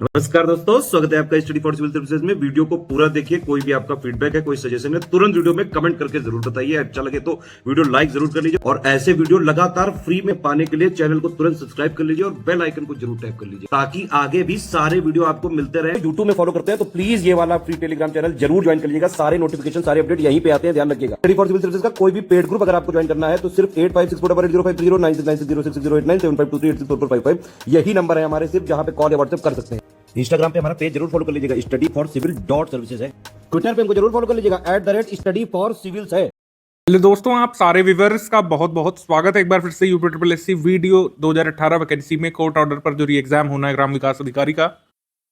नमस्कार दोस्तों, स्वागत है आपका स्टडी फॉर सिविल सर्विसेज में। वीडियो को पूरा देखिए। कोई भी आपका फीडबैक है, कोई सजेशन है, तुरंत वीडियो में कमेंट करके जरूर बताइए। अच्छा लगे तो वीडियो लाइक जरूर कर लीजिए और ऐसे वीडियो लगातार फ्री में पाने के लिए चैनल को तुरंत सब्सक्राइब कर लीजिए और बेल आइकन को जरूर टैप कर लीजिए ताकि आगे भी सारे वीडियो आपको मिलते रहे। यूट्यूब में फॉलो करते हैं तो प्लीज ये वाला फ्री टेलीग्राम चैनल जरूर ज्वाइन कर लीजिएगा। सारे नोटिफिकेशन, सारे अपडेट यहीं पे आते हैं, ध्यान रखिएगा। स्टडी फॉर सिविल सर्विसेज का कोई भी पेड ग्रुप अगर आपको ज्वाइन करना है तो सिर्फ 856480560660897523864455 यही नंबर है हमारे, सिर्फ जहां पे कॉल या व्हाट्सएप कर सकते हैं। इंस्टाग्राम पे हमारा पेज जरूर फॉलो कर लीजिएगा, स्टडी फॉर सिविल .सर्विसेज है। ट्विटर पे हमको जरूर फॉलो कर लीजिएगा, @study for civils है। हेलो दोस्तों, आप सारे व्यूअर्स का बहुत बहुत स्वागत है एक बार फिर से UP triple SC video 2018 vacancy में कोर्ट ऑर्डर पर जो री एग्जाम होना है ग्राम विकास अधिकारी का,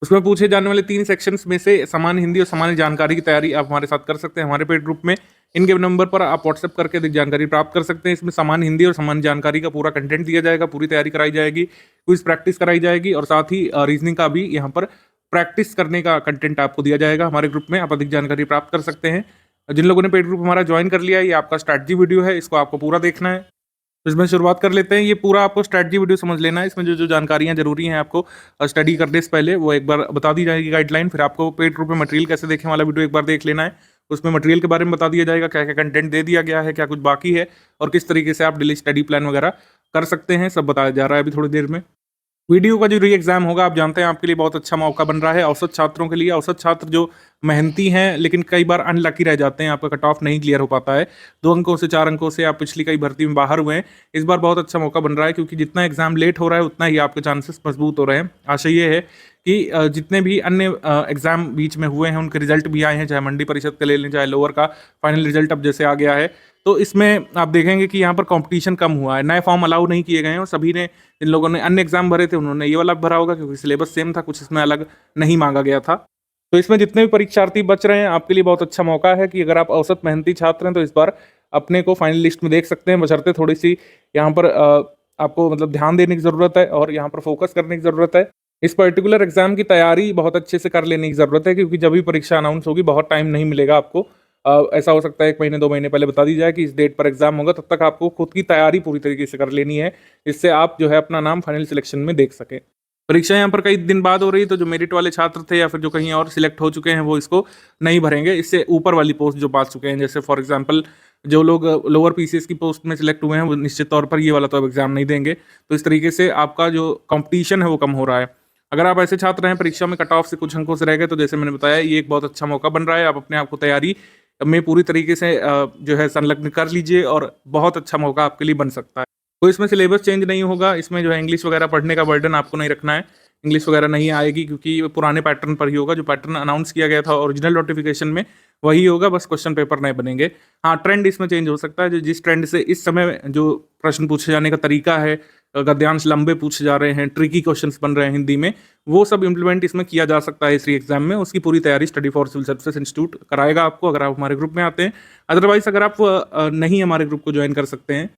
उसमें पूछे जाने वाले 3 सेक्शंस में से सामान्य हिंदी और सामान्य जानकारी की तैयारी आप हमारे साथ कर सकते हैं हमारे पेड ग्रुप में। इनके नंबर पर आप व्हाट्सएप करके अधिक जानकारी प्राप्त कर सकते हैं। इसमें सामान्य हिंदी और सामान्य जानकारी का पूरा कंटेंट दिया जाएगा, पूरी तैयारी कराई जाएगी, क्विज प्रैक्टिस कराई जाएगी और साथ ही रीजनिंग का भी यहाँ पर प्रैक्टिस करने का कंटेंट आपको दिया जाएगा हमारे ग्रुप में। आप अधिक जानकारी प्राप्त कर सकते हैं। जिन लोगों ने पेड ग्रुप हमारा ज्वाइन कर लिया है, ये आपका स्ट्रैटेजी वीडियो है, इसको आपको पूरा देखना है। तो इसमें शुरुआत कर लेते हैं। ये पूरा आपको स्ट्रैटेजी वीडियो समझ लेना है। इसमें जो जो जानकारियां जरूरी हैं आपको स्टडी करने से पहले वो एक बार बता दी जाएगी गाइडलाइन। फिर आपको पेड ग्रुप में मटेरियल कैसे देखें वाला वीडियो एक बार देख लेना है। उसमें मटेरियल के बारे में बता दिया जाएगा, क्या क्या कंटेंट दे दिया गया है, क्या कुछ बाकी है और किस तरीके से आप डेली स्टडी प्लान वगैरह कर सकते हैं, सब बताया जा रहा है अभी थोड़ी देर में। वीडियो का जो री एग्जाम होगा, आप जानते हैं आपके लिए बहुत अच्छा मौका बन रहा है औसत छात्रों के लिए। औसत छात्र जो मेहनती हैं लेकिन कई बार अनलकी रह जाते हैं, आपका कट ऑफ नहीं क्लियर हो पाता है, 2 अंकों से 4 अंकों से आप पिछली कई भर्ती में बाहर हुए हैं। इस बार बहुत अच्छा मौका बन रहा है क्योंकि जितना एग्जाम लेट हो रहा है उतना ही आपके चांसेस मजबूत हो रहे हैं। आशा ये है कि जितने भी अन्य एग्जाम बीच में हुए हैं उनके रिजल्ट भी आए हैं, चाहे मंडी परिषद का ले लें, चाहे लोअर का फाइनल रिजल्ट अब जैसे आ गया है। तो इसमें आप देखेंगे कि यहाँ पर कंपटीशन कम हुआ है, नए फॉर्म अलाउ नहीं किए गए हैं और सभी ने, जिन लोगों ने अन्य एग्जाम भरे थे उन्होंने ये वाला भरा होगा क्योंकि सिलेबस सेम था, कुछ इसमें अलग नहीं मांगा गया था। तो इसमें जितने भी परीक्षार्थी बच रहे हैं आपके लिए बहुत अच्छा मौका है कि अगर आप औसत मेहनती छात्र हैं तो इस बार अपने को फाइनल लिस्ट में देख सकते हैं। बशर्ते थोड़ी सी यहाँ पर आपको मतलब ध्यान देने की ज़रूरत है और यहाँ पर फोकस करने की ज़रूरत है। इस पर्टिकुलर एग्जाम की तैयारी बहुत अच्छे से कर लेने की ज़रूरत है क्योंकि जब भी परीक्षा अनाउंस होगी बहुत टाइम नहीं मिलेगा आपको। ऐसा हो सकता है 1 महीने 2 महीने पहले बता दी जाए कि इस डेट पर एग्जाम होगा, तब तक आपको खुद की तैयारी पूरी तरीके से कर लेनी है, जिससे आप जो है अपना नाम फाइनल सिलेक्शन में देख सकें। परीक्षा यहाँ पर कई दिन बाद हो रही है तो जो मेरिट वाले छात्र थे या फिर जो कहीं और सिलेक्ट हो चुके हैं वो इसको नहीं भरेंगे। इससे ऊपर वाली पोस्ट जो पा चुके हैं, जैसे फॉर एग्जांपल जो लोग लोअर पीसीएस की पोस्ट में सिलेक्ट हुए हैं वो निश्चित तौर पर ये वाला तो अब एग्जाम नहीं देंगे। तो इस तरीके से आपका जो कंपटीशन है वो कम हो रहा है। अगर आप ऐसे छात्र हैं परीक्षा में कट ऑफ से कुछ अंकों से रह गए तो जैसे मैंने बताया ये एक बहुत अच्छा मौका बन रहा है। आप अपने आप को तैयारी में पूरी तरीके से जो है संलग्न कर लीजिए और बहुत अच्छा मौका आपके लिए बन सकता है। तो इसमें सिलेबस चेंज नहीं होगा, इसमें जो है इंग्लिश वगैरह पढ़ने का बर्डन आपको नहीं रखना है। इंग्लिश वगैरह नहीं आएगी क्योंकि पुराने पैटर्न पर ही होगा, जो पैटर्न अनाउंस किया गया था ओरिजिनल नोटिफिकेशन में वही होगा, बस क्वेश्चन पेपर नए बनेंगे। हाँ, ट्रेंड इसमें चेंज हो सकता है। जो जिस ट्रेंड से इस समय जो प्रश्न पूछे जाने का तरीका है, गद्यांश लंबे पूछे जा रहे हैं, ट्रिकी क्वेश्चंस बन रहे हैं हिंदी में, वो सब इंप्लीमेंट इसमें किया जा सकता है इस एग्जाम में। उसकी पूरी तैयारी study for civil services institute कराएगा आपको अगर आप हमारे ग्रुप में आते हैं। अदरवाइज अगर आप नहीं हमारे ग्रुप को ज्वाइन कर सकते हैं।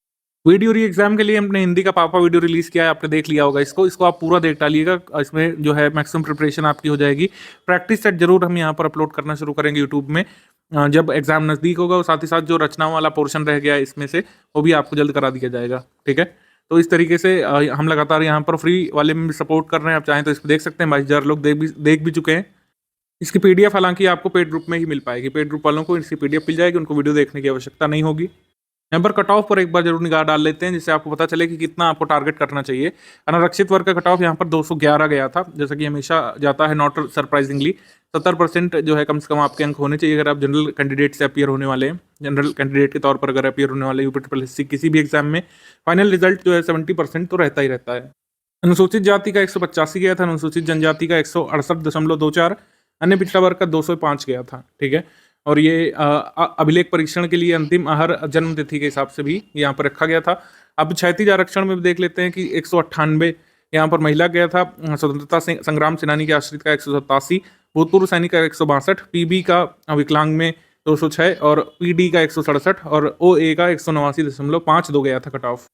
वीडियो री एग्जाम के लिए हमने हिंदी का पापा वीडियो रिलीज किया है, आपने देख लिया होगा इसको आप पूरा देख डालिएगा। इसमें जो है मैक्सिमम प्रिपरेशन आपकी हो जाएगी। प्रैक्टिस सेट जरूर हम यहाँ पर अपलोड करना शुरू करेंगे यूट्यूब में जब एग्जाम नज़दीक होगा, और साथ ही साथ जो रचनाओं वाला पोर्शन रह गया है इसमें से वो भी आपको जल्द करा दिया जाएगा। ठीक है, तो इस तरीके से हम लगातार यहाँ पर फ्री वाले में भी सपोर्ट कर रहे हैं। आप चाहें तो इसको देख सकते हैं, 22,000 लोग देख भी चुके हैं। इसकी पीडीएफ हालांकि आपको पेड ग्रुप में ही मिल पाएगी, पेड ग्रुप वालों को इसकी पीडीएफ मिल जाएगी, उनको वीडियो देखने की आवश्यकता नहीं होगी। यहाँ पर कट ऑफ पर एक बार जरूर निगाह डाल लेते हैं जिससे आपको पता चले कि कितना आपको टारगेट करना चाहिए। अनारक्षित वर्ग का कट ऑफ यहाँ पर 211 गया था, जैसा कि हमेशा जाता है। नॉट सरप्राइजिंगली 70% जो है कम से कम आपके अंक होने चाहिए अगर आप जनरल कैंडिडेट से अपीयर होने वाले हैं। जनरल कैंडिडेट के तौर पर अगर अपीयर होने वाले यूपी ट्रिपल एससी किसी भी एग्जाम में, फाइनल रिजल्ट जो है 70% तो रहता ही रहता है। अनुसूचित जाति का 185 गया था, अनुसूचित जनजाति का 168.24, अन्य पिछड़ा वर्ग का 205 गया था। ठीक है, और ये अभिलेख परीक्षण के लिए अंतिम आहर जन्म तिथि के हिसाब से भी यहाँ पर रखा गया था। अब क्षैतिज आरक्षण में देख लेते हैं कि 198 यहाँ पर महिला गया था। स्वतंत्रता संग्राम सेनानी के आश्रित का 187, भूतपूर्व सैनिक का 162, पीबी का विकलांग में 206 और पीडी का 167 और ओए का 189.52 गया था कट ऑफ।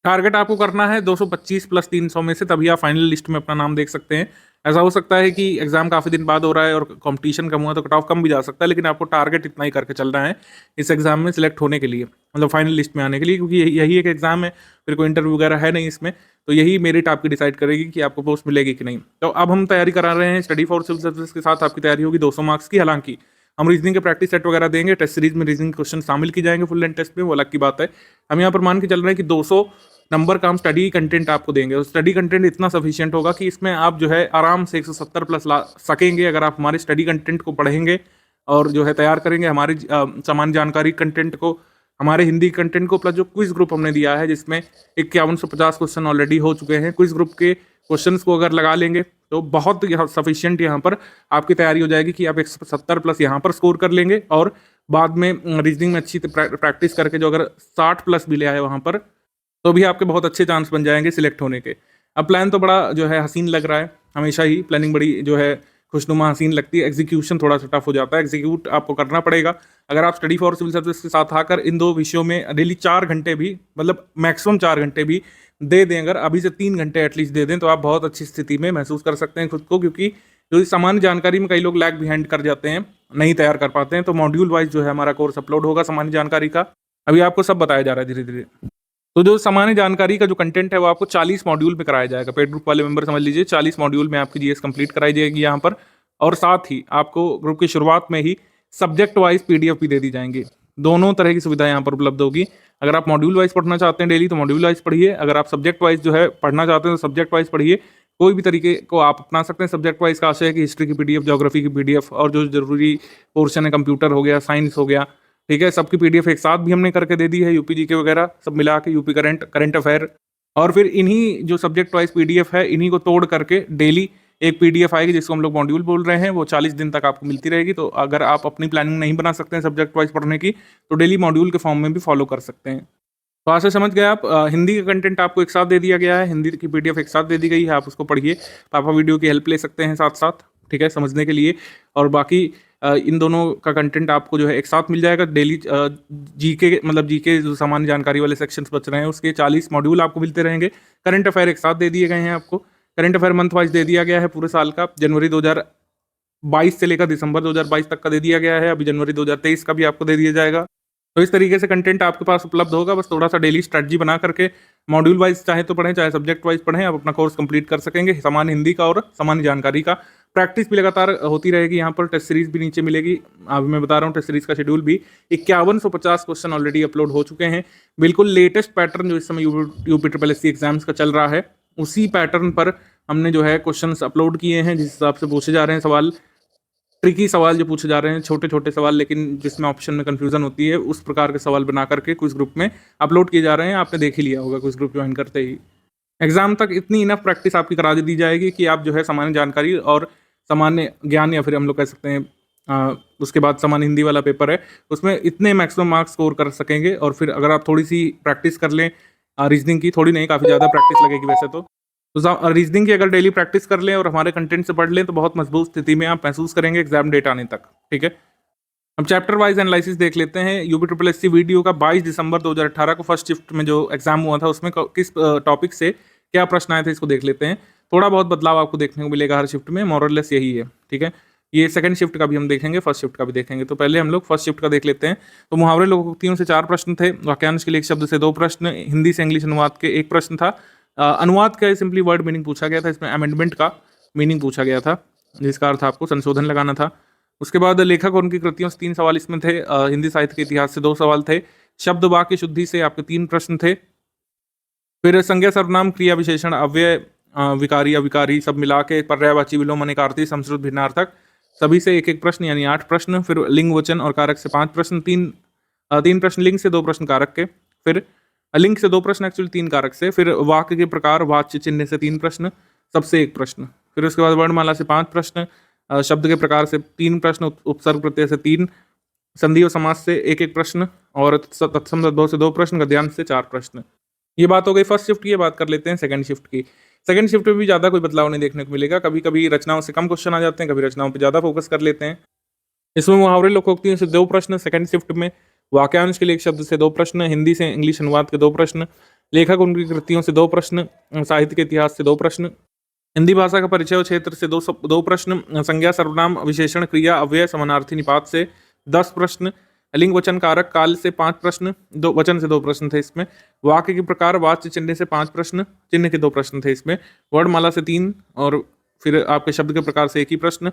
टारगेट आपको करना है 225 + 300 में से, तभी आप फाइनल लिस्ट में अपना नाम देख सकते हैं। ऐसा हो सकता है कि एग्जाम काफ़ी दिन बाद हो रहा है और कंपटीशन कम हुआ तो कट ऑफ कम भी जा सकता है, लेकिन आपको टारगेट इतना ही करके चलना है इस एग्जाम में सिलेक्ट होने के लिए, मतलब फाइनल लिस्ट में आने के लिए, क्योंकि यही एक एग्जाम है, फिर कोई इंटरव्यू वगैरह है नहीं इसमें। तो यही मेरिट आपकी डिसाइड करेगी कि आपको पोस्ट मिलेगी कि नहीं। तो अब हम तैयारी करा रहे हैं स्टडी फॉर सिविल सर्विस के साथ आपकी तैयारी होगी 200 मार्क्स की। हालांकि हम रीजनिंग के प्रैक्टिस सेट वगैरह देंगे, टेस्ट सीरीज में रीजनिंग क्वेश्चन शामिल की जाएंगे फुल लेंथ टेस्ट में, वो अलग की बात है। हम यहाँ पर मान के चल रहे हैं कि 200 नंबर का हम स्टडी कंटेंट आपको देंगे, और स्टडी कंटेंट इतना सफिशिएंट होगा कि इसमें आप जो है आराम से 170 प्लस ला सकेंगे अगर आप हमारे स्टडी कंटेंट को पढ़ेंगे और जो है तैयार करेंगे हमारी सामान्य जानकारी कंटेंट को, हमारे हिंदी कंटेंट को, प्लस जो क्विज ग्रुप हमने दिया है जिसमें 5150 क्वेश्चन ऑलरेडी हो चुके हैं। क्विज ग्रुप के क्वेश्चंस को अगर लगा लेंगे तो बहुत सफिशिएंट यहाँ पर आपकी तैयारी हो जाएगी कि आप 170 प्लस यहाँ पर स्कोर कर लेंगे, और बाद में रीजनिंग में अच्छी प्रैक्टिस करके जो अगर 60 प्लस भी ले आए वहाँ पर, तो भी आपके बहुत अच्छे चांस बन जाएंगे सिलेक्ट होने के। अब प्लान तो बड़ा जो है हसीन लग रहा है, हमेशा ही प्लानिंग बड़ी जो है खुशनुमा हसीन लगती है, एग्जीक्यूशन थोड़ा सा टफ हो जाता है, एग्जीक्यूट आपको करना पड़ेगा। अगर आप स्टडी फॉर सिविल सर्विस के साथ आकर इन 2 विषयों में डेली 4 घंटे भी, मतलब मैक्सिमम 4 घंटे भी दे दें, अगर अभी से 3 घंटे एटलीस्ट दे दें, तो आप बहुत अच्छी स्थिति में महसूस कर सकते हैं खुद को, क्योंकि जो सामान्य जानकारी में कई लोग लैग बिहाइंड कर जाते हैं, नहीं तैयार कर पाते हैं। तो मॉड्यूल वाइज जो है हमारा कोर्स अपलोड होगा सामान्य जानकारी का, अभी आपको सब बताया जा रहा है धीरे धीरे। तो जो सामान्य जानकारी का जो कंटेंट है वो आपको 40 मॉड्यूल में कराया जाएगा। पेड ग्रुप वाले मेंबर समझ लीजिए 40 मॉड्यूल में आपकी जीएस कंप्लीट कराई जाएगी यहाँ पर, और साथ ही आपको ग्रुप की शुरुआत में ही सब्जेक्ट वाइज पीडीएफ भी दे दी जाएंगी। दोनों तरह की सुविधा यहाँ पर उपलब्ध होगी। अगर आप मॉड्यूल वाइज पढ़ना चाहते हैं डेली तो मॉड्यूल वाइज पढ़िए, अगर आप सब्जेक्ट वाइज जो है पढ़ना चाहते हैं तो सब्जेक्ट वाइज पढ़िए। कोई भी तरीके को आप अपना सकते हैं। सब्जेक्ट वाइज का आशय है कि हिस्ट्री की पीडीएफ, ज्योग्राफी की पीडीएफ, और जो जरूरी पोर्शन है कंप्यूटर हो गया, साइंस हो गया, ठीक है, सबकी पीडीएफ एक साथ भी हमने करके दे दी है, यूपी जीके वगैरह सब मिला के, यूपी करंट अफेयर, और फिर इन्हीं जो सब्जेक्ट वाइज पीडीएफ है इन्हीं को तोड़ करके डेली एक पीडीएफ आएगी जिसको हम लोग मॉड्यूल बोल रहे हैं, वो 40 दिन तक आपको मिलती रहेगी। तो अगर आप अपनी प्लानिंग नहीं बना सकते हैं सब्जेक्ट वाइज पढ़ने की, तो डेली मॉड्यूल के फॉर्म में भी फॉलो कर सकते हैं। तो आज से समझ गए आप, हिंदी का कंटेंट आपको एक साथ दे दिया गया है, हिंदी की पीडीएफ एक साथ दे दी गई है, आप उसको पढ़िए, पापा वीडियो की हेल्प ले सकते हैं साथ साथ, ठीक है, समझने के लिए। और बाकी इन दोनों का कंटेंट आपको जो है एक साथ मिल जाएगा डेली। जीके मतलब जीके जो सामान्य जानकारी वाले सेक्शंस बच रहे हैं उसके 40 मॉड्यूल आपको मिलते रहेंगे। करंट अफेयर एक साथ दे दिए गए हैं आपको, करंट अफेयर मंथ वाइज दे दिया गया है पूरे साल का, जनवरी 2022 से लेकर दिसंबर 2022 तक का दे दिया गया है, अभी जनवरी 2023 का भी आपको दे दिया जाएगा। तो इस तरीके से कंटेंट आपके पास उपलब्ध होगा, बस थोड़ा सा डेली स्ट्रेटजी बना करके मॉड्यूल वाइज चाहे तो पढ़ें चाहे सब्जेक्ट वाइज पढ़ें, आप अपना कोर्स कंप्लीट कर सकेंगे। सामान्य हिंदी का और सामान्य जानकारी का प्रैक्टिस भी लगातार होती रहेगी। यहाँ पर टेस्ट सीरीज भी नीचे मिलेगी, अभी मैं बता रहा हूँ टेस्ट सीरीज का शेड्यूल भी 5150 क्वेश्चन ऑलरेडी अपलोड हो चुके हैं। बिल्कुल लेटेस्ट पैटर्न जो इस समय यूपी एग्जाम्स का चल रहा है उसी पैटर्न पर हमने जो है क्वेश्चन अपलोड किए हैं, जिस हिसाब से पूछे जा रहे हैं सवाल, ट्रिकी सवाल जो पूछे जा रहे हैं, छोटे छोटे सवाल लेकिन जिसमें ऑप्शन में कंफ्यूजन होती है, उस प्रकार के सवाल बना करके क्विज ग्रुप में अपलोड किए जा रहे हैं। आपने देख ही लिया होगा क्विज ग्रुप ज्वाइन करते ही। एग्जाम तक इतनी इनफ प्रैक्टिस आपकी करा दी जाएगी कि आप जो है सामान्य जानकारी और सामान्य ज्ञान, या फिर हम लोग कह सकते हैं उसके बाद सामान्य हिंदी वाला पेपर है, उसमें इतने मैक्सिमम मार्क्स स्कोर कर सकेंगे। और फिर अगर आप थोड़ी सी प्रैक्टिस कर लें रीजनिंग की, थोड़ी नहीं काफ़ी ज़्यादा प्रैक्टिस लगेगी वैसे तो रीजनिंग की अगर डेली प्रैक्टिस कर लें और हमारे कंटेंट से पढ़ लें तो बहुत मजबूत स्थिति में आप महसूस करेंगे एग्जाम डेट आने तक, ठीक है। हम चैप्टर वाइज एनालिसिस देख लेते हैं। यूपी वीडियो का 22 दिसंबर 2018 को फर्स्ट शिफ्ट में जो एग्जाम हुआ था उसमें किस टॉपिक से क्या प्रश्न आए थे इसको देख लेते हैं। थोड़ा बहुत बदलाव आपको देखने को मिलेगा हर शिफ्ट में, मोरलेस यही है, ठीक है। ये सेकंड शिफ्ट का भी हम देखेंगे, फर्स्ट शिफ्ट का भी देखेंगे। तो पहले हम लोग फर्स्ट शिफ्ट का देख लेते हैं। तो मुहावरे लोकोक्तियों से 4 प्रश्न थे, वाक्यांश के लिए 1 शब्द से 2 प्रश्न, हिंदी से इंग्लिश अनुवाद के 1 प्रश्न था। अनुवाद का सिंपली वर्ड मीनिंग पूछा गया था, इसमें अमेंडमेंट का मीनिंग पूछा गया था जिसका अर्थ आपको संशोधन लगाना था। उसके बाद लेखक और उनकी कृतियों से 3 सवाल इसमें थे। हिंदी साहित्य के इतिहास से 2 सवाल थे। शब्द वाक्य शुद्धि से आपके 3 प्रश्न थे। फिर संज्ञा सर्वनाम क्रिया विशेषण अव्यय विकारी अविकारी सब मिला के पर्यायवाची विलोम अनेकार्थी संस्कृत भिन्नार्थक सभी से 1-1 प्रश्न यानी 8 प्रश्न। फिर लिंग वचन और कारक से 5 प्रश्न, 3 प्रश्न लिंग से 2 प्रश्न कारक के, फिर लिंग से 2 प्रश्न एक्चुअली 3 कारक से, फिर वाक्य के प्रकार वाच्य चिन्ह से 3 प्रश्न सबसे 1 प्रश्न, फिर उसके बाद वर्णमाला से 5 प्रश्न, शब्द के प्रकार से 3 प्रश्न, उपसर्ग प्रत्यय से 3, संधि और समास से 1-1 प्रश्न और तत्सम तद्भव से 2 प्रश्न, गद्यांश से 4 प्रश्न। ये बात हो गई फर्स्ट शिफ्ट की। बात कर लेते हैं सेकंड शिफ्ट की। सेकंड शिफ्ट में भी ज़्यादा कोई बदलाव नहीं देखने को मिलेगा। कभी कभी रचनाओं से कम क्वेश्चन आ जाते हैं, कभी रचनाओं पर ज़्यादा फोकस कर लेते हैं। इसमें मुहावरे लोकोक्तियों से 2 प्रश्न सेकंड शिफ्ट में, वाक्यांश के लिए 1 शब्द से 2 प्रश्न, हिंदी से इंग्लिश अनुवाद के 2 प्रश्न, लेखक उनकी कृतियों से 2 प्रश्न, साहित्य के इतिहास से 2 प्रश्न, हिंदी भाषा का परिचय और क्षेत्र से दो प्रश्न, संज्ञा सर्वनाम विशेषण क्रिया अव्यय समानार्थी निपात से 10 प्रश्न, लिंग वचन कारक काल से 5 प्रश्न, दो वचन से 2 प्रश्न थे इसमें, वाक्य के प्रकार वाच्य चिन्ह से 5 प्रश्न, चिन्ह के 2 प्रश्न थे इसमें, वर्णमाला से 3 और फिर आपके शब्द के प्रकार से 1 ही प्रश्न,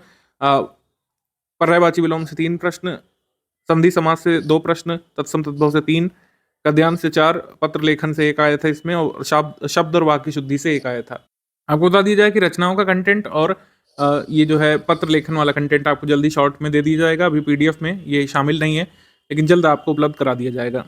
पर्यायवाची विलोम से 3 प्रश्न, संधि समास से 2 प्रश्न, तत्सम तद्भव से 3, गद्यांश से 4, पत्र लेखन से 1 आया था इसमें और शब्द और वाक्य शुद्धि से 1 आया था। आपको बता दिया जाए कि रचनाओं का कंटेंट और ये जो है पत्र लेखन वाला कंटेंट आपको जल्दी शॉर्ट में दे दिया जाएगा। अभी पीडीएफ में ये शामिल नहीं है, लेकिन जल्द आपको उपलब्ध करा दिया जाएगा।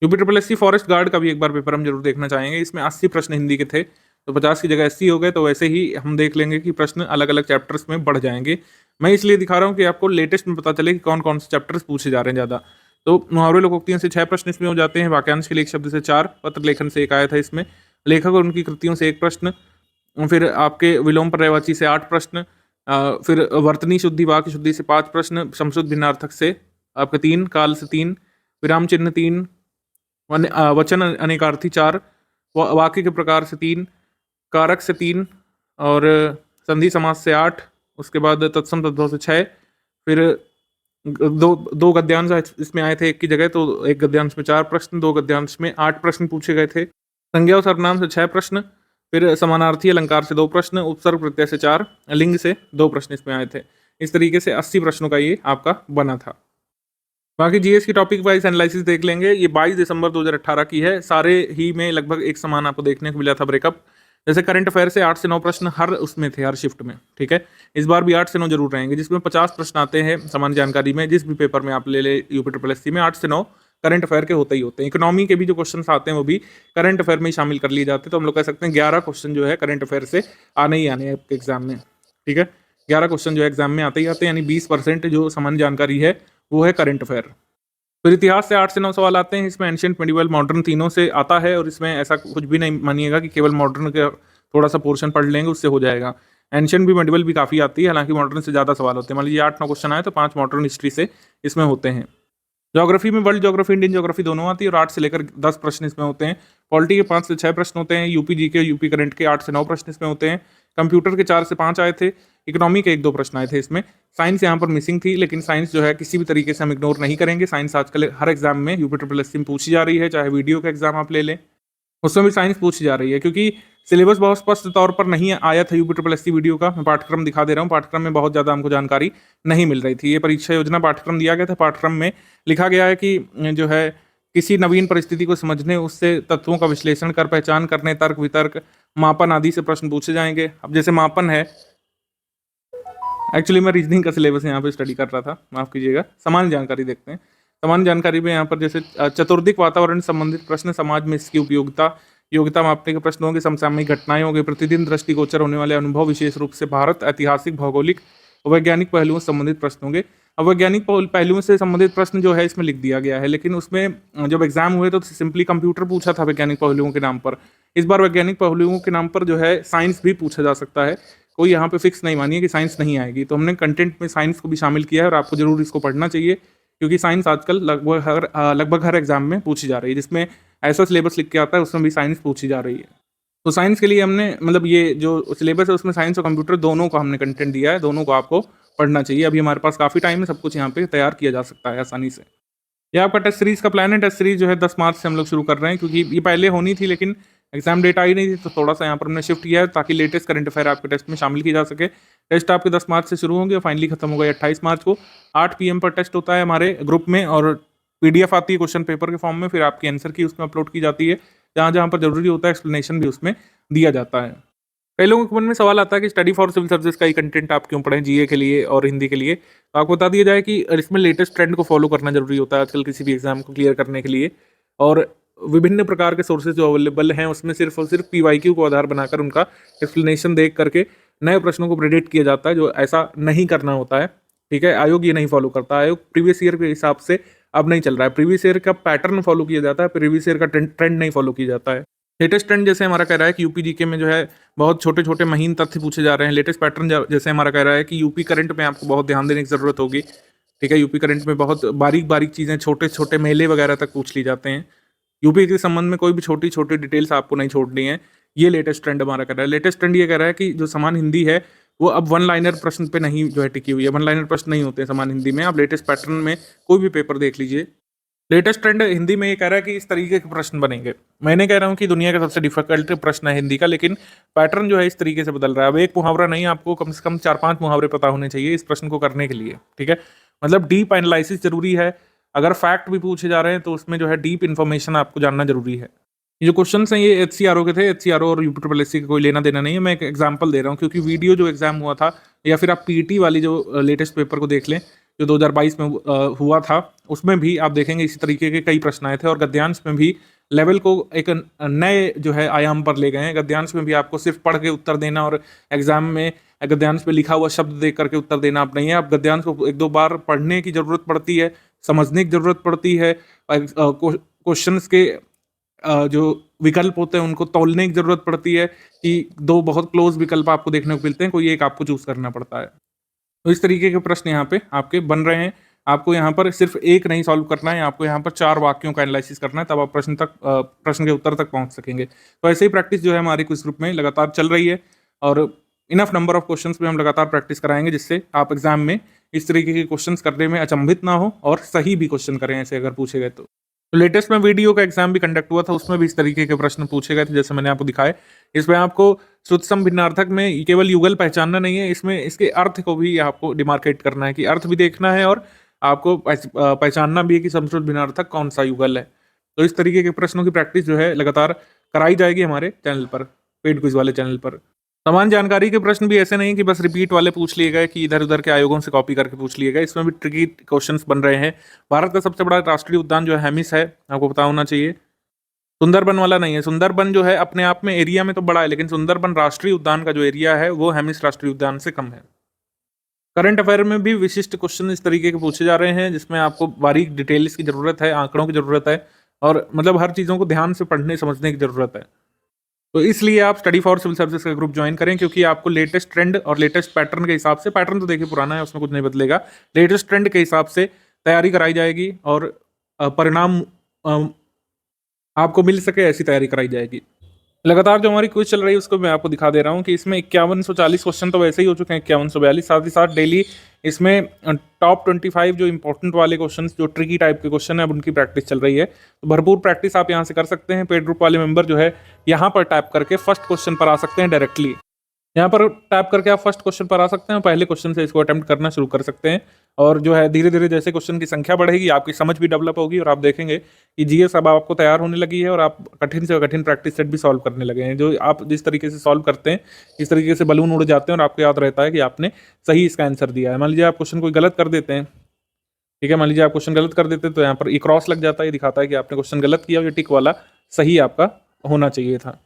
यूपी फॉरेस्ट गार्ड का भी एक बार पेपर हम जरूर देखना चाहेंगे। इसमें 80 प्रश्न हिंदी के थे, तो 50 की जगह 80 हो गए, तो वैसे ही हम देख लेंगे कि प्रश्न अलग अलग चैप्टर्स में बढ़ जाएंगे। मैं इसलिए दिखा रहा हूँ कि आपको लेटेस्ट में पता चले कि कौन कौन से चैप्टर्स पूछे जा रहे हैं ज़्यादा। तो मुहावरे लोकोक्तियों से 6 प्रश्न इसमें हो जाते हैं, वाक्यांश के लिए 1 शब्द से 4, पत्र लेखन से 1 आया था इसमें, लेखक और उनकी कृतियों से 1 प्रश्न, फिर आपके विलोम पर्यायवाची से 8 प्रश्न, फिर वर्तनी शुद्धि वाक्य शुद्धि से 5 प्रश्न, समशुद्ध भिन्नार्थक से आपके 3, काल से 3, विराम चिन्ह 3, वचन अनेकार्थी 4, वाक्य के प्रकार से 3, कारक से 3 और संधि समास से 8, उसके बाद तत्सम तद्भव से 6, फिर दो गद्यांश इसमें आए थे 1 की जगह, तो 1 गद्यांश में 4 प्रश्न, 2 गद्यांश में 8 प्रश्न पूछे गए थे। संज्ञा और सर्वनाम से 6 प्रश्न, फिर समानार्थी अलंकार से 2 प्रश्न, उपसर्ग प्रत्यय से 4, लिंग से 2 प्रश्न इसमें आए थे। इस तरीके से 80 प्रश्नों का ये आपका बना था। बाकी जीएस की टॉपिक वाइज एनालिसिस देख लेंगे। ये 22 दिसंबर 2018 की है। सारे ही में लगभग एक समान आपको देखने को मिला था ब्रेकअप। जैसे करंट अफेयर से 8 से 9 प्रश्न हर उसमें थे, हर शिफ्ट में, ठीक है। इस बार भी 8 से 9 जरूर रहेंगे, जिसमें 50 प्रश्न आते हैं सामान्य जानकारी में। जिस भी पेपर में आप ले ले यूपी में 8 से 9 करंट अफेयर के होते ही होते हैं। इकोनॉमी के भी जो क्वेश्चन आते हैं वो भी करंट अफेयर में ही शामिल कर लिए जाते हैं। तो हम लोग कह सकते हैं 11 क्वेश्चन जो है करंट अफेयर से आने ही आने हैं आपके एग्जाम में, ठीक है। 11 क्वेश्चन जो एग्जाम में आते ही आते हैं, यानी 20% जो सामान्य जानकारी है वो है करंट अफेयर। फिर इतिहास से 8 से 9 सवाल आते हैं। इसमें एंशिएंट, मेडिवल, मॉडर्न तीनों से आता है, और इसमें ऐसा कुछ भी नहीं मानिएगा कि केवल मॉडर्न का थोड़ा सा पोर्शन पढ़ लेंगे उससे हो जाएगा। एंशिएंट भी, मेडिवल भी काफ़ी आती है, हालांकि मॉडर्न से ज़्यादा सवाल होते हैं। मान लीजिए 8-9 क्वेश्चन आए तो 5 मॉडर्न हिस्ट्री से इसमें होते हैं। ज्योग्राफी में वर्ल्ड ज्योग्राफी, इंडियन ज्योग्राफी दोनों आती है, और 8 से लेकर 10 प्रश्न इसमें होते हैं। पॉलिटी के 5 से 6 प्रश्न होते हैं। यूपी जी के, यूपी करंट के 8 से 9 प्रश्न इसमें होते हैं। कंप्यूटर के 4 से 5 आए थे। इकोनॉमी के 1-2 प्रश्न आए थे इसमें। साइंस यहाँ पर मिसिंग थी, लेकिन साइंस जो है किसी भी तरीके से हम इग्नोर नहीं करेंगे। साइंस आजकल हर एग्जाम में यूपी में पूछी जा रही है, चाहे वीडियो का एग्जाम आप ले लें उसमें भी साइंस पूछी जा रही है, क्योंकि सिलेबस बहुत स्पष्ट तौर पर नहीं आया था यूपी वीडियो का। मैं पाठ्यक्रम दिखा दे रहा हूँ। पाठ्यक्रम में बहुत ज़्यादा हमको जानकारी नहीं मिल रही थी। ये परीक्षा योजना पाठ्यक्रम दिया गया था। पाठ्यक्रम में लिखा गया है कि जो है किसी नवीन परिस्थिति को समझने, उससे तत्वों का विश्लेषण कर पहचान करने, तर्क वितर्क, मापन आदि से प्रश्न पूछे जाएंगे। अब जैसे मापन है, एक्चुअली मैं रीजनिंग का सिलेबस यहाँ पे स्टडी कर रहा था, माफ कीजिएगा। सामान्य जानकारी देखते हैं। सामान्य जानकारी में यहाँ पर जैसे चतुर्दिक वातावरण संबंधित प्रश्न, समाज में इसकी उपयोगिता, योग्यता मापने के प्रश्न होंगे, समसामयिक घटनाएं होंगे, प्रतिदिन दृष्टिगोचर होने वाले अनुभव, विशेष रूप से भारत, ऐतिहासिक, भौगोलिक, वैज्ञानिक पहलुओं से संबंधित प्रश्न होंगे। अब वैज्ञानिक पहलुओं से संबंधित प्रश्न जो है इसमें लिख दिया गया है, लेकिन उसमें जब एग्जाम हुए तो सिंपली कंप्यूटर पूछा था वैज्ञानिक पहलुओं के नाम पर। इस बार वैज्ञानिक पहलुओं के नाम पर जो है साइंस भी पूछा जा सकता है। कोई यहाँ पे फिक्स नहीं मानिए कि साइंस नहीं आएगी। तो हमने कंटेंट में साइंस को भी शामिल किया है, और आपको जरूर इसको पढ़ना चाहिए, क्योंकि साइंस आजकल लगभग हर एग्जाम में पूछी जा रही है। जिसमें ऐसा सिलेबस लिख के आता है उसमें भी साइंस पूछी जा रही है। तो साइंस के लिए हमने मतलब ये जो सिलेबस है उसमें साइंस और कंप्यूटर दोनों को हमने कंटेंट दिया है, दोनों को आपको पढ़ना चाहिए। अभी हमारे पास काफ़ी टाइम है, सब कुछ यहाँ पे तैयार किया जा सकता है आसानी से। ये आपका टेस्ट सीरीज का प्लान है। टेस्ट सीरीज जो है 10 मार्च से हम लोग शुरू कर रहे हैं, क्योंकि ये पहले होनी थी लेकिन एग्जाम डेट आई नहीं थी, तो थोड़ा सा यहाँ पर हमने शिफ्ट किया है ताकि लेटेस्ट करंट अफेयर आपके टेस्ट में शामिल की जा सके। टेस्ट आपके 10 मार्च से शुरू होंगे और फाइनली खत्म होगा 28 मार्च को। 8 PM पर टेस्ट होता है हमारे ग्रुप में, और PDF आती है क्वेश्चन पेपर के फॉर्म में, फिर आपकी आंसर की उसमें अपलोड की जाती है। जहाँ जहाँ पर जरूरी होता है एक्सप्लेनेशन भी उसमें दिया जाता है। कई लोगों के मन में सवाल आता है कि स्टडी फॉर सिविल सर्विसेज का ही कंटेंट आप क्यों पढ़ें, जीए के लिए और हिंदी के लिए। तो आपको बता दिया जाए कि इसमें लेटेस्ट ट्रेंड को फॉलो करना जरूरी होता है आजकल किसी भी एग्जाम को क्लियर करने के लिए। और विभिन्न प्रकार के सोर्सेज जो अवेलेबल हैं उसमें सिर्फ और सिर्फ PYQ को आधार बनाकर उनका एक्सप्लेनेशन देख करके नए प्रश्नों को प्रेडिक्ट किया जाता है, जो ऐसा नहीं करना होता है, ठीक है। आयोग ये नहीं फॉलो करता। आयोग प्रीवियस ईयर के हिसाब से अब नहीं चल रहा है। प्रीवियस ईयर का पैटर्न फॉलो किया जाता है, प्रीवियस ईयर का ट्रेंड नहीं फॉलो किया जाता है। लेटेस्ट ट्रेंड जैसे हमारा कह रहा है कि यूपी जीके में जो है बहुत छोटे छोटे महीन तथ्य पूछे जा रहे हैं। लेटेस्ट पैटर्न जैसे हमारा कह रहा है कि यूपी करंट में आपको बहुत ध्यान देने की जरूरत होगी, ठीक है। यूपी करंट में बहुत बारीक बारीक चीज़ें, छोटे छोटे मेले वगैरह तक पूछ ली जाते हैं। यूपी के संबंध में कोई भी छोटी छोटी डिटेल्स आपको नहीं छोड़नी है, ये लेटेस्ट ट्रेंड हमारा कर रहा है। लेटेस्ट ट्रेंड ये कह रहा है कि जो समान हिंदी है वो अब वन लाइनर प्रश्न पे नहीं जो है टिकी हुई है। वन लाइनर प्रश्न नहीं होते हैं समान हिंदी में। आप लेटेस्ट पैटर्न में कोई भी पेपर देख लीजिए, लेटेस्ट ट्रेंड हिंदी में ये कह रहा है कि इस तरीके के प्रश्न बनेंगे। मैं नहीं कह रहा हूँ कि दुनिया का सबसे डिफिकल्ट प्रश्न है हिंदी का, लेकिन पैटर्न जो है इस तरीके से बदल रहा है। अब एक मुहावरा नहीं, आपको कम से कम 4-5 मुहावरे पता होने चाहिए इस प्रश्न को करने के लिए, ठीक है। मतलब डीप एनालिसिस जरूरी है। अगर फैक्ट भी पूछे जा रहे हैं तो उसमें जो है डीप इन्फॉर्मेशन आपको जानना जरूरी है। ये जो क्वेश्चन हैं ये HCRO के थे। HCRO और यूपीएससी का कोई लेना देना नहीं है। मैं एक एग्जांपल दे रहा हूँ क्योंकि वीडियो जो एग्जाम हुआ था, या फिर आप पीटी वाली जो लेटेस्ट पेपर को देख लें जो 2022 में हुआ था, उसमें भी आप देखेंगे इसी तरीके के कई प्रश्न आए थे। और गद्यांश में भी लेवल को एक नए जो है आयाम पर ले गए हैं। गद्यांश में भी आपको सिर्फ पढ़ के उत्तर देना और एग्जाम में गद्यांश में लिखा हुआ शब्द देख करके उत्तर देना आप नहीं है। आप गद्यांश को 1-2 बार पढ़ने की जरूरत पड़ती है, समझने की जरूरत पड़ती है। क्वेश्चंस के जो विकल्प होते हैं उनको तौलने की जरूरत पड़ती है कि 2 बहुत क्लोज विकल्प आपको देखने को मिलते हैं, कोई एक आपको चूज करना पड़ता है। तो इस तरीके के प्रश्न यहाँ पे आपके बन रहे हैं। आपको यहाँ पर सिर्फ एक नहीं सॉल्व करना है, आपको यहाँ पर 4 वाक्यों का एनालिसिस करना है, तब आप प्रश्न के उत्तर तक पहुंच सकेंगे। तो ऐसे ही प्रैक्टिस जो है हमारी क्विज ग्रुप में लगातार चल रही है और इनफ नंबर ऑफ क्वेश्चंस में हम लगातार प्रैक्टिस कराएंगे, जिससे आप एग्जाम में इस तरीके के क्वेश्चंस करने में अचंभित ना हो और सही भी क्वेश्चन करें ऐसे अगर पूछे गए तो। लेटेस्ट में वीडियो का एग्जाम भी कंडक्ट हुआ था, उसमें भी इस तरीके के प्रश्न पूछे गए थे जैसे मैंने आपको दिखाए। इसमें आपको श्रुतसम भिन्नार्थक में केवल युगल पहचानना नहीं है, इसमें इसके अर्थ को भी आपको डिमार्केट करना है कि अर्थ भी देखना है और आपको पहचानना भी है कि समश्रुत भिन्नार्थक कौन सा युगल है। तो इस तरीके के प्रश्नों की प्रैक्टिस जो है लगातार कराई जाएगी हमारे चैनल पर, पेड क्विज वाले चैनल पर। समान जानकारी के प्रश्न भी ऐसे नहीं कि बस रिपीट वाले पूछ लिए गए कि इधर उधर के आयोगों से कॉपी करके पूछ लिए गए। इसमें भी ट्रिकी क्वेश्चंस बन रहे हैं। भारत का सबसे बड़ा राष्ट्रीय उद्यान जो है हेमिस है, आपको पता होना चाहिए। सुंदरबन वाला नहीं है। सुंदरबन जो है अपने आप में एरिया में तो बड़ा है, लेकिन सुंदरबन राष्ट्रीय उद्यान का जो एरिया है वो हेमिस राष्ट्रीय उद्यान से कम है। करंट अफेयर में भी विशिष्ट क्वेश्चन इस तरीके के पूछे जा रहे हैं जिसमें आपको बारीक डिटेल्स की जरूरत है, आंकड़ों की जरूरत है और मतलब हर चीज़ों को ध्यान से पढ़ने समझने की जरूरत है। तो इसलिए आप स्टडी फॉर सिविल सर्विसेज का ग्रुप ज्वाइन करें, क्योंकि आपको लेटेस्ट ट्रेंड और लेटेस्ट पैटर्न के हिसाब से, पैटर्न तो देखिए पुराना है उसमें कुछ नहीं बदलेगा, लेटेस्ट ट्रेंड के हिसाब से तैयारी कराई जाएगी और परिणाम आपको मिल सके ऐसी तैयारी कराई जाएगी। लगातार जो हमारी क्विज चल रही है उसको मैं आपको दिखा दे रहा हूँ कि इसमें 5140 क्वेश्चन तो वैसे ही हो चुके हैं, 5142। साथ ही साथ डेली इसमें टॉप 25 जो इंपॉर्टेंट वाले क्वेश्चन, जो ट्रिकी टाइप के क्वेश्चन है, अब उनकी प्रैक्टिस चल रही है। तो भरपूर प्रैक्टिस आप यहाँ से कर सकते हैं। पेड ग्रुप वाले मेंबर जो है यहाँ पर टैप करके फर्स्ट क्वेश्चन पर आ सकते हैं डायरेक्टली। यहाँ पर टैप करके आप फर्स्ट क्वेश्चन पर आ सकते हैं, पहले क्वेश्चन से इसको अटेम्प्ट करना शुरू कर सकते हैं। और जो है धीरे धीरे जैसे क्वेश्चन की संख्या बढ़ेगी आपकी समझ भी डेवलप होगी और आप देखेंगे कि जीएस अब आपको तैयार होने लगी है और आप कठिन से कठिन प्रैक्टिस सेट भी सॉल्व करने लगे हैं। जो आप जिस तरीके से सॉल्व करते हैं इस तरीके से बलून उड़ जाते हैं और आपको याद रहता है कि आपने सही इसका आंसर दिया है। मान लीजिए आप क्वेश्चन कोई गलत कर देते हैं, ठीक है, मान लीजिए आप क्वेश्चन गलत कर देते हैं तो यहाँ पर ये क्रॉस लग जाता है, ये दिखाता है कि आपने क्वेश्चन गलत किया और ये टिक वाला सही आपका होना चाहिए था।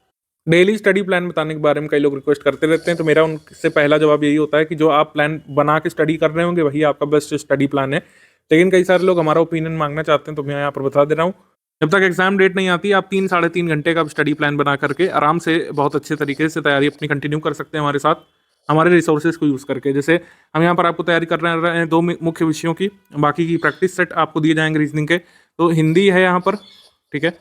डेली स्टडी प्लान बताने के बारे में कई लोग रिक्वेस्ट करते रहते हैं, तो मेरा उनसे पहला जवाब यही होता है कि जो आप प्लान बना के स्टडी कर रहे होंगे वही आपका बेस्ट स्टडी प्लान है। लेकिन कई सारे लोग हमारा ओपिनियन मांगना चाहते हैं, तो मैं यहाँ पर बता दे रहा हूँ, जब तक एग्जाम डेट नहीं आती आप 3-3.5 घंटे का स्टडी प्लान बना करके आराम से बहुत अच्छे तरीके से तैयारी अपनी कंटिन्यू कर सकते हैं हमारे साथ, हमारे रिसोर्सेज को यूज़ करके। जैसे हम यहाँ पर आपको तैयारी कर रहे हैं 2 मुख्य विषयों की, बाकी की प्रैक्टिस सेट आपको दिए जाएंगे रीजनिंग के। तो हिंदी है यहाँ पर, ठीक है,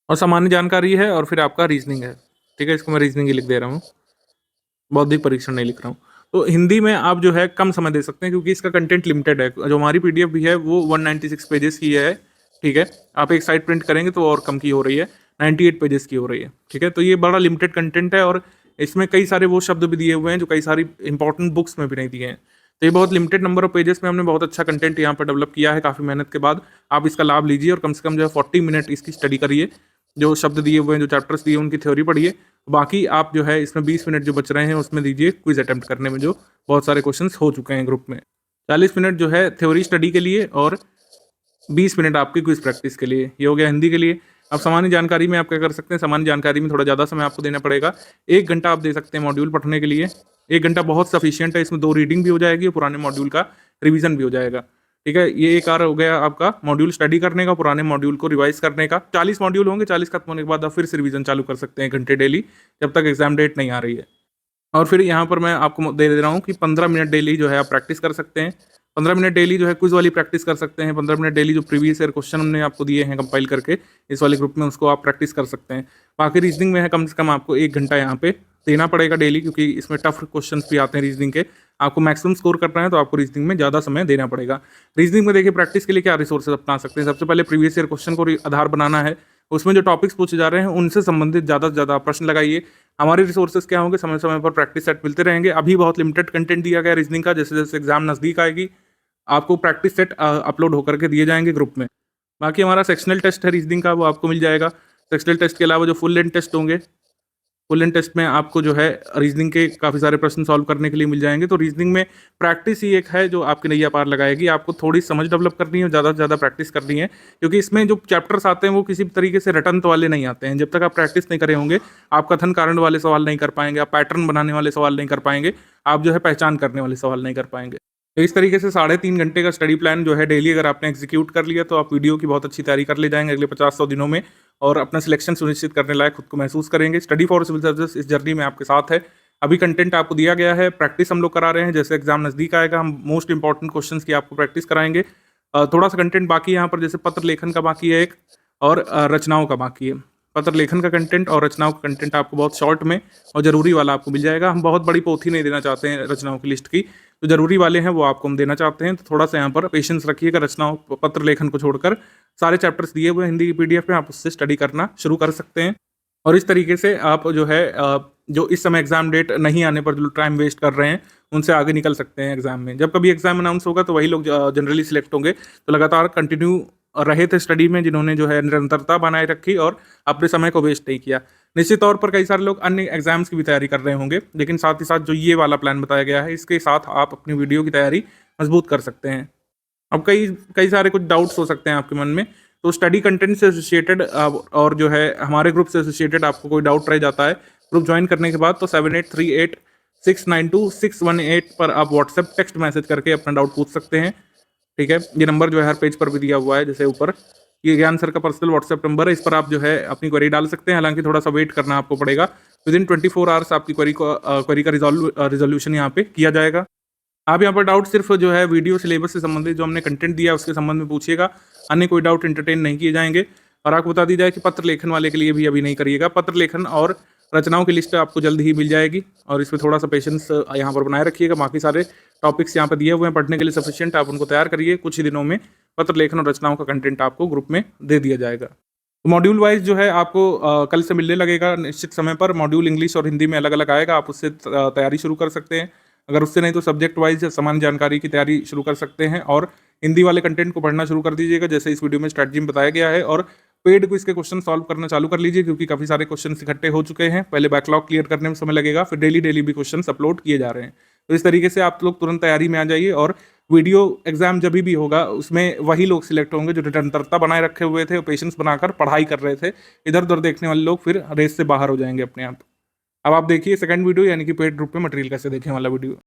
और सामान्य जानकारी है और फिर आपका रीजनिंग है, ठीक है। इसको मैं रीजनिंग ही लिख दे रहा हूँ, बौद्धिक परीक्षण नहीं लिख रहा हूँ। तो हिंदी में आप जो है कम समय दे सकते हैं क्योंकि इसका कंटेंट लिमिटेड है। जो हमारी पीडीएफ भी है वो 196 पेजेस की है, ठीक है। आप एक साइड प्रिंट करेंगे तो और कम की हो रही है, 98 पेजेस की हो रही है, ठीक है। तो ये बड़ा लिमिटेड कंटेंट है और इसमें कई सारे वो शब्द भी दिए हुए हैं जो कई सारी इंपॉर्टेंट बुक्स में भी नहीं दिए हैं। तो ये बहुत लिमिटेड नंबर ऑफ पेजेस में हमने बहुत अच्छा कंटेंट यहाँ पर डेवलप किया है काफ़ी मेहनत के बाद। आप इसका लाभ लीजिए और कम से कम जो है 40 मिनट इसकी स्टडी करिए, जो शब्द दिए हुए हैं, जो चैप्टर्स दिए उनकी थ्योरी पढ़िए। बाकी आप जो है इसमें 20 मिनट जो बच रहे हैं उसमें दीजिए क्विज अटेम्प्ट करने में, जो बहुत सारे क्वेश्चंस हो चुके हैं ग्रुप में। 40 मिनट जो है थ्योरी स्टडी के लिए और 20 मिनट आपकी क्विज प्रैक्टिस के लिए। ये हो गया हिंदी के लिए। अब सामान्य जानकारी में आप क्या कर सकते हैं, सामान्य जानकारी में थोड़ा ज़्यादा समय आपको देना पड़ेगा। 1 घंटा आप दे सकते हैं मॉड्यूल पढ़ने के लिए। 1 घंटा बहुत सफिशियंट है, इसमें 2 रीडिंग भी हो जाएगी, पुराने मॉड्यूल का रिवीजन भी हो जाएगा, ठीक है। ये एक आर हो गया आपका मॉड्यूल स्टडी करने का, पुराने मॉड्यूल को रिवाइज करने का। 40 मॉड्यूल होंगे, 40 खत्म होने के बाद आप फिर से रिवीजन चालू कर सकते हैं 1 घंटे डेली, जब तक एग्जाम डेट नहीं आ रही है। और फिर यहाँ पर मैं आपको दे रहा हूँ कि 15 मिनट डेली जो है आप प्रैक्टिस कर सकते हैं। 15 मिनट डेली जो है क्विज वाली प्रैक्टिस कर सकते हैं। 15 मिनट डेली जो प्रीवियस ईयर क्वेश्चन हमने आपको दिए हैं कंपाइल करके इस वाले ग्रुप में, उसको आप प्रैक्टिस कर सकते हैं। बाकी रीजनिंग में है कम से कम आपको 1 घंटा यहाँ पे देना पड़ेगा डेली, क्योंकि इसमें टफ क्वेश्चन भी आते हैं रीजनिंग के। आपको मैक्सिमम स्कोर करना है तो आपको रीजनिंग में ज़्यादा समय देना पड़ेगा। रीजनिंग में देखिए प्रैक्टिस के लिए क्या रिसोर्सेज अपना सकते हैं। सबसे पहले प्रीवियस ईयर क्वेश्चन को आधार बनाना है, उसमें जो टॉपिक्स पूछे जा रहे हैं उनसे संबंधित ज़्यादा से ज़्यादा प्रश्न लगाइए। हमारे रिसोर्सेज क्या होंगे, समय समय पर प्रैक्टिस सेट मिलते रहेंगे। अभी बहुत लिमिटेड कंटेंट दिया गया रीजनिंग का, जैसे जैसे एग्जाम नज़दीक आएगी आपको प्रैक्टिस सेट अपलोड होकर के दिए जाएंगे ग्रुप में। बाकी हमारा सेक्शनल टेस्ट है रीजनिंग का, वो आपको मिल जाएगा। सेक्शनल टेस्ट के अलावा जो फुल लेंथ टेस्ट होंगे, फुल लेंथ टेस्ट में आपको जो है रीजनिंग के काफ़ी सारे प्रश्न सॉल्व करने के लिए मिल जाएंगे। तो रीजनिंग में प्रैक्टिस ही एक है जो आपकी नैया पार लगाएगी। आपको थोड़ी समझ डेवलप करनी है, ज़्यादा से ज़्यादा प्रैक्टिस करनी है, क्योंकि इसमें जो चैप्टर्स आते हैं वो किसी भी तरीके से रटन वाले नहीं आते हैं। जब तक आप प्रैक्टिस नहीं करे होंगे आप कथन कारण वाले सवाल नहीं कर पाएंगे, आप पैटर्न बनाने वाले सवाल नहीं कर पाएंगे, आप जो है पहचान करने वाले सवाल नहीं कर पाएंगे। तो इस तरीके से 3.5 घंटे का स्टडी प्लान जो है डेली अगर आपने एग्जीक्यूट कर लिया तो आप वीडियो की बहुत अच्छी तैयारी कर ले जाएंगे अगले 50-100 दिनों में, और अपना सिलेक्शन सुनिश्चित करने लायक खुद को महसूस करेंगे। स्टडी फॉर सिविल सर्विसेज इस जर्नी में आपके साथ है। अभी कंटेंट आपको दिया गया है, प्रैक्टिस हम लोग करा रहे हैं। जैसे एग्जाम नज़दीक आएगा हम मोस्ट इंपॉर्टेंट क्वेश्चंस की आपको प्रैक्टिस कराएंगे। थोड़ा सा कंटेंट बाकी है यहाँ पर, जैसे पत्र लेखन का बाकी है एक, और रचनाओं का बाकी है। पत्र लेखन का कंटेंट और रचनाओं का कंटेंट आपको बहुत शॉर्ट में और ज़रूरी वाला आपको मिल जाएगा। हम बहुत बड़ी पोथी नहीं देना चाहते हैं रचनाओं की लिस्ट की, तो ज़रूरी वाले हैं वो आपको हम देना चाहते हैं। तो थोड़ा सा यहाँ पर पेशेंस रखिएगा। रचनाओं पत्र लेखन को छोड़कर सारे चैप्टर्स दिए हुए हैं हिंदी की PDF में, आप उससे स्टडी करना शुरू कर सकते हैं। और इस तरीके से आप जो है जो इस समय एग्जाम डेट नहीं आने पर जो टाइम वेस्ट कर रहे हैं उनसे आगे निकल सकते हैं एग्जाम में। जब कभी एग्जाम अनाउंस होगा तो वही लोग जनरली सिलेक्ट होंगे। तो लगातार कंटिन्यू रहे थे स्टडी में, जिन्होंने जो है निरंतरता बनाए रखी और अपने समय को वेस्ट नहीं किया। निश्चित तौर पर कई सारे लोग अन्य एग्जाम्स की भी तैयारी कर रहे होंगे, लेकिन साथ ही साथ जो ये वाला प्लान बताया गया है इसके साथ आप अपनी वीडियो की तैयारी मजबूत कर सकते हैं। अब कई सारे कुछ डाउट्स हो सकते हैं आपके मन में, तो स्टडी कंटेंट से एसोसिएटेड और जो है हमारे ग्रुप से एसोसिएटेड आपको कोई डाउट रह जाता है ग्रुप ज्वाइन करने के बाद, तो 7838692618 पर आप व्हाट्सएप टेक्स्ट मैसेज करके अपना डाउट पूछ सकते हैं। ठीक है, ये नंबर जो है हर पेज पर भी दिया हुआ है, जैसे ऊपर ये ज्ञान सर का पर्सनल व्हाट्सएप नंबर है। इस पर आप जो है अपनी क्वेरी डाल सकते हैं। हालांकि थोड़ा सा वेट करना आपको पड़ेगा, विदिन 24 आवर्स आपकी क्वेरी का रिजोल्यूशन यहाँ पे किया जाएगा। आप यहाँ पर डाउट सिर्फ जो है वीडियो सिलेबस से संबंधित जो हमने कंटेंट दिया उसके संबंध में पूछिएगा, अन्य कोई डाउट एंटरटेन नहीं किए जाएंगे। और आपको बता दी जाए कि पत्र लेखन वाले के लिए भी अभी नहीं करिएगा। पत्र लेखन और रचनाओं की लिस्ट आपको जल्द ही मिल जाएगी, और इसमें थोड़ा सा पेशेंस यहाँ पर बनाए रखिएगा। बाकी सारे टॉपिक्स यहाँ पर दिए हुए हैं पढ़ने के लिए सफिशिएंट, आप उनको तैयार करिए। कुछ ही दिनों में पत्र लेखन और रचनाओं का कंटेंट आपको ग्रुप में दे दिया जाएगा। तो मॉड्यूल वाइज जो है आपको कल से मिलने लगेगा निश्चित समय पर। मॉड्यूल इंग्लिश और हिंदी में अलग अलग आएगा, आप उससे तैयारी शुरू कर सकते हैं। अगर उससे नहीं तो सब्जेक्ट वाइज समान जानकारी की तैयारी शुरू कर सकते हैं, और हिंदी वाले कंटेंट को पढ़ना शुरू कर दीजिएगा जैसे इस वीडियो में स्ट्रैटेजी में बताया गया है। और पेड क्विज के क्वेश्चन सॉल्व करना चालू कर लीजिए, क्योंकि काफ़ी सारे क्वेश्चन इकट्ठे हो चुके हैं। पहले बैकलॉग क्लियर करने में समय लगेगा, फिर डेली भी क्वेश्चन अपलोड किए जा रहे हैं। तो इस तरीके से आप लोग तुरंत तैयारी में आ जाइए, और वीडियो एग्जाम जब भी होगा उसमें वही लोग सिलेक्ट होंगे जो निरंतरता बनाए रखे हुए थे, पेशेंस बनाकर पढ़ाई कर रहे थे। इधर उधर देखने वाले लोग फिर रेस से बाहर हो जाएंगे अपने आप। अब आप देखिए सेकंड वीडियो, यानी कि पेड ग्रुप में मटेरियल कैसे देखें वाला वीडियो।